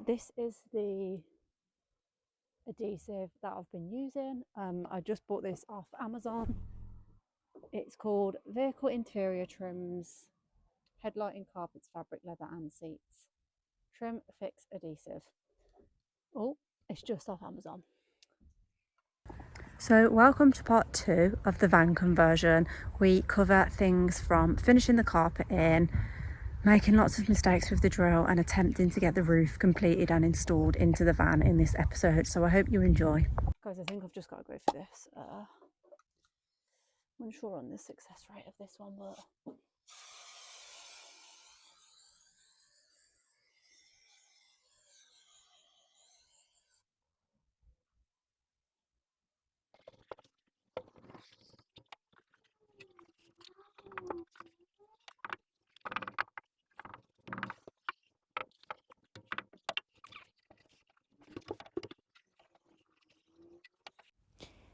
This is the adhesive that I've been using. I just bought this off Amazon. It's called Vehicle Interior Trims, Headlighting, Carpets, Fabric, Leather and Seats. Trim Fix Adhesive. Oh, it's just off Amazon. So welcome to part 2 of the van conversion. We cover things from finishing the carpet in, making lots of mistakes with the drill and attempting to get the roof completed and installed into the van in this episode. So I hope you enjoy. Guys, I think I've just got to go for this. I'm unsure on the success rate of this one, but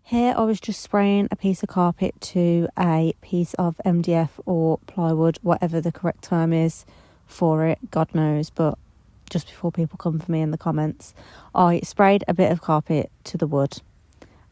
here I was just spraying a piece of carpet to a piece of MDF or plywood, whatever the correct term is for it, God knows. But just before people come for me in the comments, I sprayed a bit of carpet to the wood,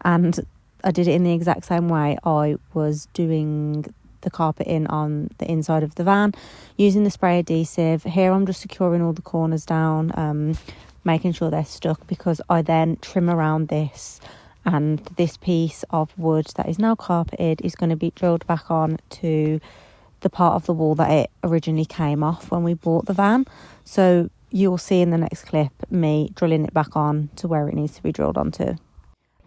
and I did it in the exact same way I was doing the carpet in on the inside of the van using the spray adhesive. Here I'm just securing all the corners down, making sure they're stuck, because I then trim around this, and this piece of wood that is now carpeted is going to be drilled back on to the part of the wall that it originally came off when we bought the van. So you'll see in the next clip me drilling it back on to where it needs to be drilled onto.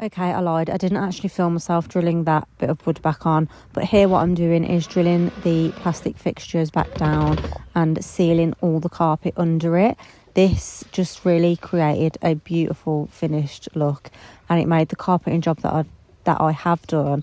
Okay, I lied. I didn't actually film myself drilling that bit of wood back on, but here what I'm doing is drilling the plastic fixtures back down and sealing all the carpet under it. This just really created a beautiful finished look, and it made the carpeting job that I have done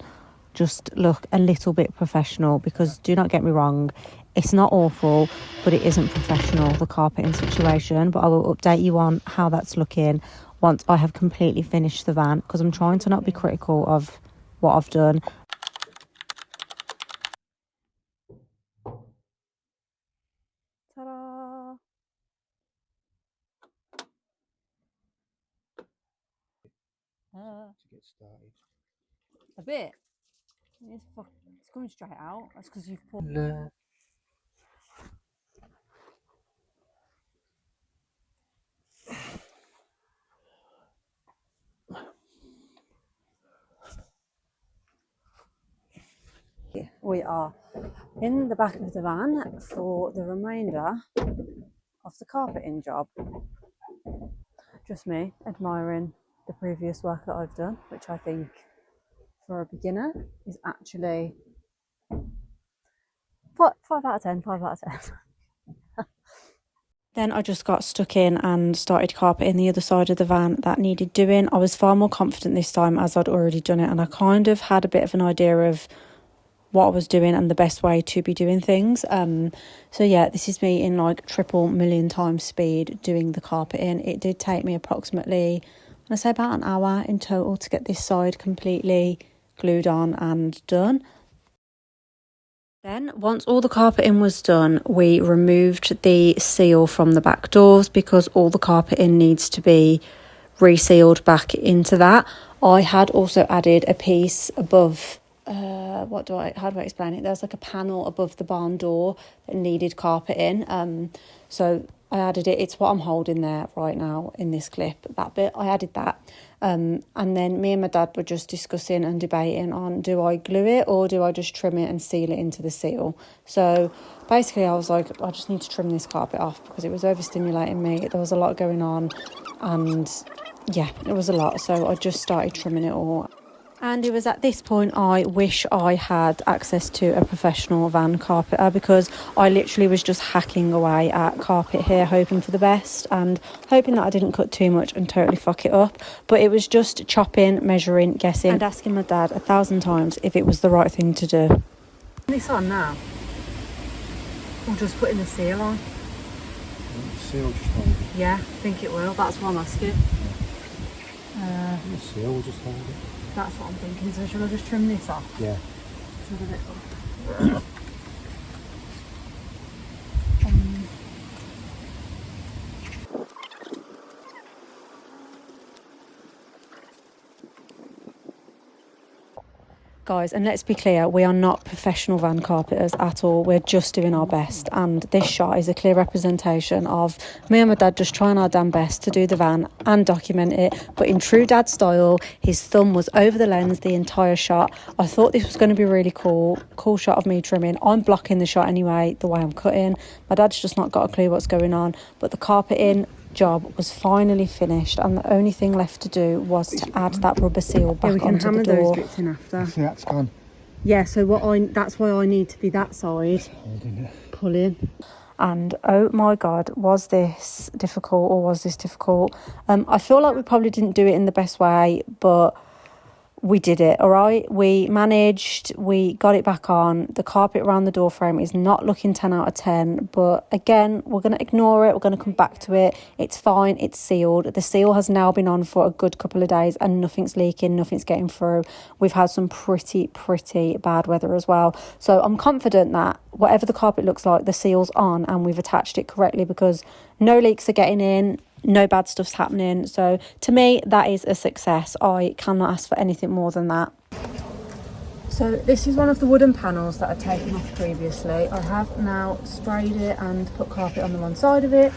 just look a little bit professional, because do not get me wrong, it's not awful, but it isn't professional, the carpeting situation. But I will update you on how that's looking once I have completely finished the van, because I'm trying to not be critical of what I've done. Ta-da! To get started. A bit. It's coming straight out. That's because you've poured. We are in the back of the van for the remainder of the carpeting job. Just me admiring the previous work that I've done, which I think for a beginner is actually 5 out of 10, 5 out of 10. Then I just got stuck in and started carpeting the other side of the van that needed doing. I was far more confident this time, as I'd already done it, and I kind of had a bit of an idea of what I was doing and the best way to be doing things. So yeah, this is me in like triple million times speed doing the carpeting. It did take me approximately, I say about an hour in total to get this side completely glued on and done. Then once all the carpeting was done, we removed the seal from the back doors, because all the carpeting needs to be resealed back into that. I had also added a piece above, how do I explain it? There's like a panel above the barn door that needed carpeting. So I added it. It's what I'm holding there right now in this clip, that bit. I added that. And then me and my dad were just discussing and debating on, do I glue it or do I just trim it and seal it into the seal? So basically I was like, I just need to trim this carpet off because it was overstimulating me. There was a lot going on, and yeah, it was a lot. So I just started trimming it all. And it was at this point I wish I had access to a professional van carpeter, because I literally was just hacking away at carpet here, hoping for the best and hoping that I didn't cut too much and totally fuck it up. But it was just chopping, measuring, guessing and asking my dad 1,000 times if it was the right thing to do. This on now? Or just putting the seal on? The seal just hold it. Yeah, I think it will. That's what I'm asking. The seal will just hold it. That's what I'm thinking. So shall I just trim this off? Yeah. So that it Guys, and let's be clear, we are not professional van carpenters at all. We're just doing our best, and this shot is a clear representation of me and my dad just trying our damn best to do the van and document it. But in true dad style, his thumb was over the lens the entire shot. I thought this was going to be really cool shot of me trimming. I'm blocking the shot anyway, the way I'm cutting. My dad's just not got a clue what's going on, but the carpeting job was finally finished, and the only thing left to do was to add that rubber seal back onto the door. those bits in after. See, that's gone. Yeah, so that's why I need to be that side, Holding it. pulling. And oh my god, was this difficult? I feel like we probably didn't do it in the best way, but we did it, all right? We managed, we got it back on. The carpet around the door frame is not looking 10 out of 10, but again, we're going to ignore it. We're going to come back to it. It's fine. It's sealed. The seal has now been on for a good couple of days and nothing's leaking, nothing's getting through. We've had some pretty bad weather as well. So I'm confident that whatever the carpet looks like, the seal's on and we've attached it correctly, because no leaks are getting in, no bad stuff's happening. So to me, that is a success. I cannot ask for anything more than that. So this is one of the wooden panels that I've taken off previously. I have now sprayed it and put carpet on the one side of it,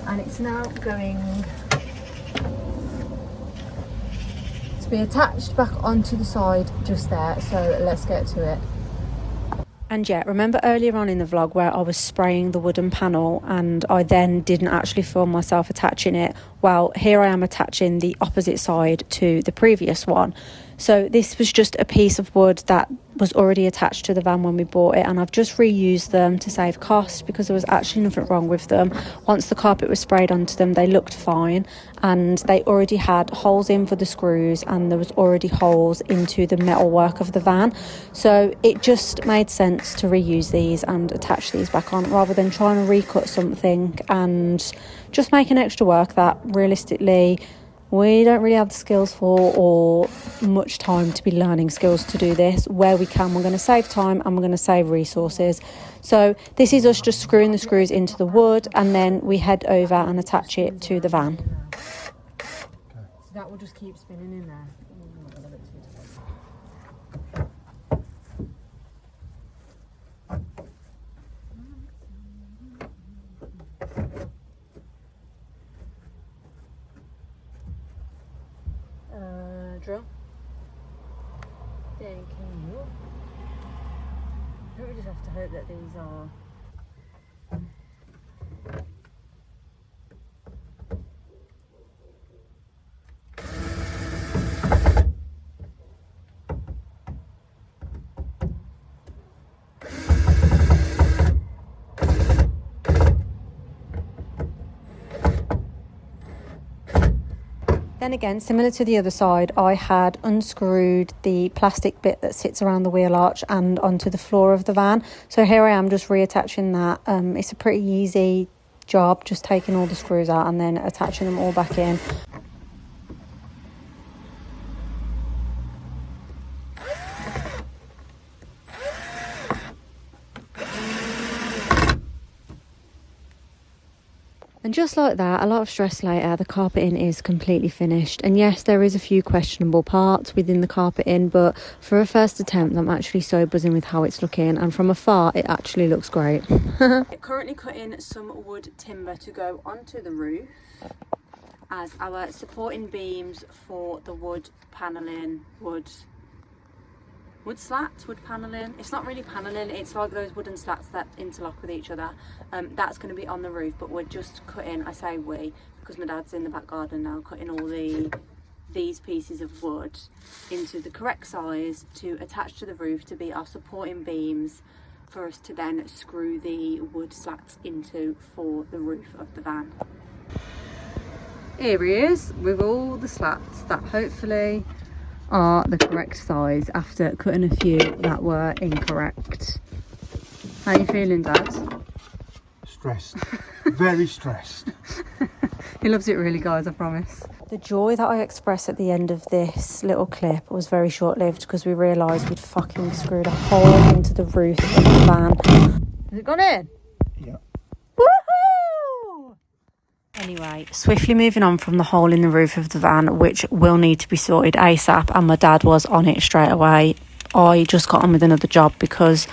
and it's now going to be attached back onto the side just there. So let's get to it. And yeah, remember earlier on in the vlog where I was spraying the wooden panel and I then didn't actually film myself attaching it? Well, here I am attaching the opposite side to the previous one. So this was just a piece of wood that was already attached to the van when we bought it, and I've just reused them to save cost because there was actually nothing wrong with them. Once the carpet was sprayed onto them, they looked fine, and they already had holes in for the screws and there was already holes into the metalwork of the van. So it just made sense to reuse these and attach these back on rather than trying to recut something and just making extra work that realistically we don't really have the skills for or much time to be learning skills to do this. Where we can, we're going to save time and we're going to save resources. So this is us just screwing the screws into the wood, and then we head over and attach it to the van. So that will just keep spinning in there. Drill. Thank you. I think we just have to hope that these are Then again, similar to the other side, I had unscrewed the plastic bit that sits around the wheel arch and onto the floor of the van. So here I am just reattaching that. It's a pretty easy job, just taking all the screws out and then attaching them all back in. And just like that, a lot of stress later, the carpeting is completely finished. And yes, there is a few questionable parts within the carpeting, but for a first attempt, I'm actually so buzzing with how it's looking. And from afar, it actually looks great. Currently cutting some wood timber to go onto the roof as our supporting beams for the wood panelling, wood slats, wood panelling. It's not really panelling, it's like those wooden slats that interlock with each other. That's going to be on the roof, but we're just cutting, I say we because my dad's in the back garden now, cutting all these pieces of wood into the correct size to attach to the roof to be our supporting beams for us to then screw the wood slats into for the roof of the van. Here he is with all the slats that hopefully are the correct size after cutting a few that were incorrect. How are you feeling, Dad? Stressed. Very stressed. He loves it really, guys, I promise. The joy that I expressed at the end of this little clip was very short-lived because we realised we'd fucking screwed a hole into the roof of the van. Has it gone in? Yeah. Woohoo! Anyway, swiftly moving on from the hole in the roof of the van, which will need to be sorted ASAP, and my dad was on it straight away. I just got on with another job because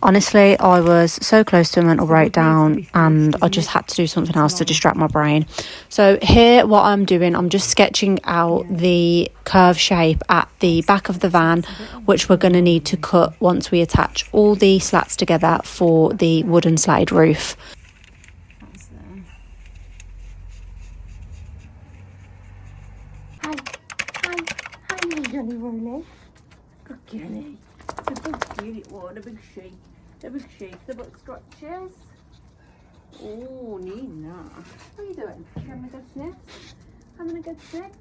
honestly I was so close to a mental breakdown and I just had to do something else to distract my brain. So here what I'm doing, I'm just sketching out the curve shape at the back of the van, which we're going to need to cut once we attach all the slats together for the wooden slatted roof. Good Jenny. It's a big deal, it was. A big sheep. A big sheep. The butt scratches. Oh, Nina. What are you doing? Having a good sniff? Having a good sniff?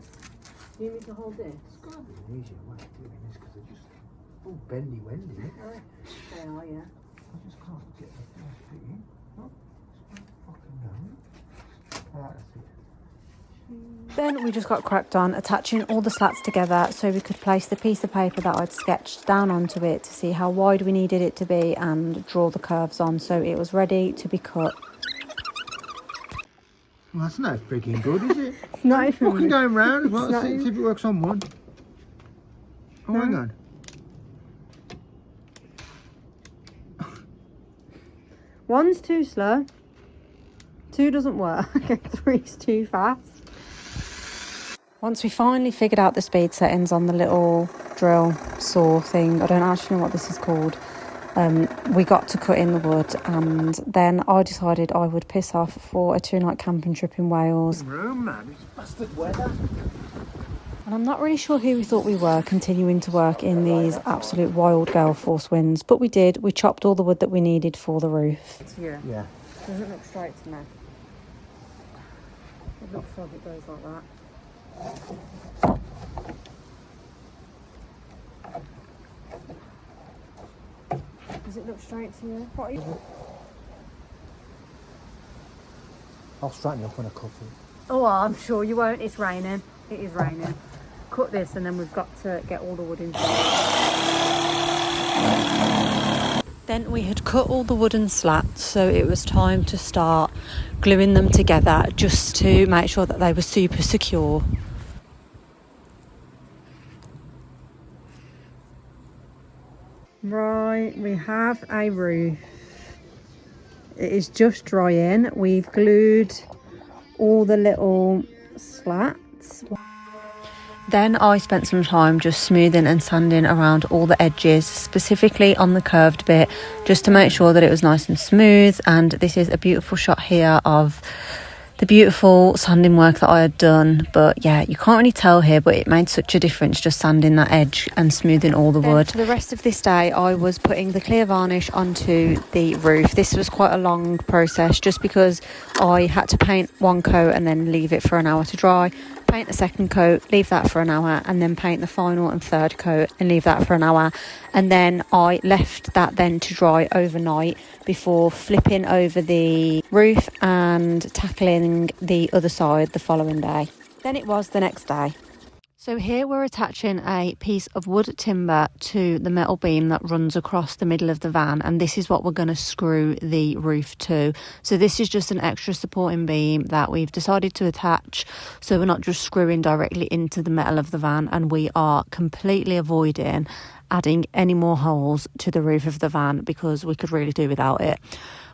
You need to hold this. It's got to be an easier way of doing this because they're just all bendy-wendy. They are, yeah. I just can't get the first bit in. Oh, it's fucking going. That's it. Then we just got cracked on attaching all the slats together so we could place the piece of paper that I'd sketched down onto it to see how wide we needed it to be and draw the curves on so it was ready to be cut. Well, that's no freaking good, is it? It's not even fucking going round. Well, let's see if it works on one. Oh, hang on. One's too slow, 2 doesn't work, 3's too fast. Once we finally figured out the speed settings on the little drill saw thing, I don't actually know what this is called, we got to cut in the wood, and then I decided I would piss off for a 2-night camping trip in Wales. Room, man, it's bastard weather. And I'm not really sure who we thought we were continuing to work in these absolute wild gale force winds, but we did. We chopped all the wood that we needed for the roof. Yeah. Doesn't look straight to me. It looks like it goes like that. Does it look straight to you? What are you? I'll straighten you up when I cut it. Oh, I'm sure you won't. It's raining. It is raining. Cut this and then we've got to get all the wood inside. Then we had cut all the wooden slats, so it was time to start gluing them together just to make sure that they were super secure. Right, we have a roof. It is just drying. We've glued all the little slats. Then I spent some time just smoothing and sanding around all the edges, specifically on the curved bit, just to make sure that it was nice and smooth. And this is a beautiful shot here of the beautiful sanding work that I had done. But yeah, you can't really tell here, but it made such a difference just sanding that edge and smoothing all the wood. For the rest of this day, I was putting the clear varnish onto the roof. This was quite a long process just because I had to paint one coat and then leave it for an hour to dry, paint a second coat, leave that for an hour, and then paint the final and third coat and leave that for an hour. And then I left that then to dry overnight before flipping over the roof and tackling the other side the following day. Then it was the next day. So here we're attaching a piece of wood timber to the metal beam that runs across the middle of the van, and this is what we're going to screw the roof to. So this is just an extra supporting beam that we've decided to attach, so we're not just screwing directly into the metal of the van, and we are completely avoiding adding any more holes to the roof of the van because we could really do without it.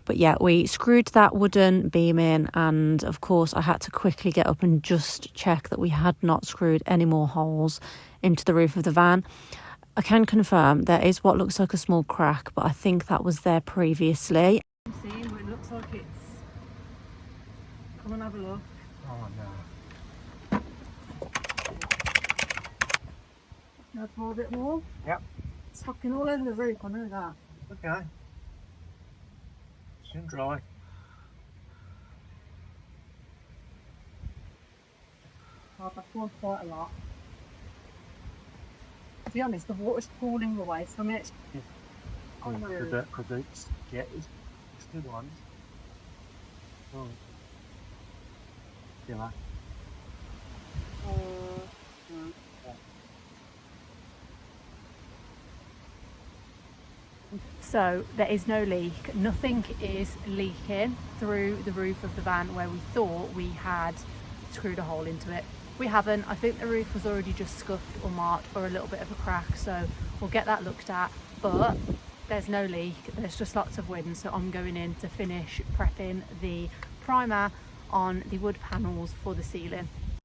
But yeah, we screwed that wooden beam in, and of course I had to quickly get up and just check that we had not screwed any more holes into the roof of the van. I can confirm there is what looks like a small crack, but I think that was there previously. See, it looks like it's... Come and have a look. Oh no. Now pour a bit more. Yep. It's fucking all over the roof, I know that. Okay. Soon dry. Oh, I've poured quite a lot. To be honest, the water's pouring away from it. Oh no. Because it's good ones. Oh. Yeah. So there is no leak. Nothing is leaking through the roof of the van where we thought we had screwed a hole into it. We haven't. I think the roof was already just scuffed or marked or a little bit of a crack, so we'll get that looked at. But there's no leak, there's just lots of wind, so I'm going in to finish prepping the primer on the wood panels for the ceiling.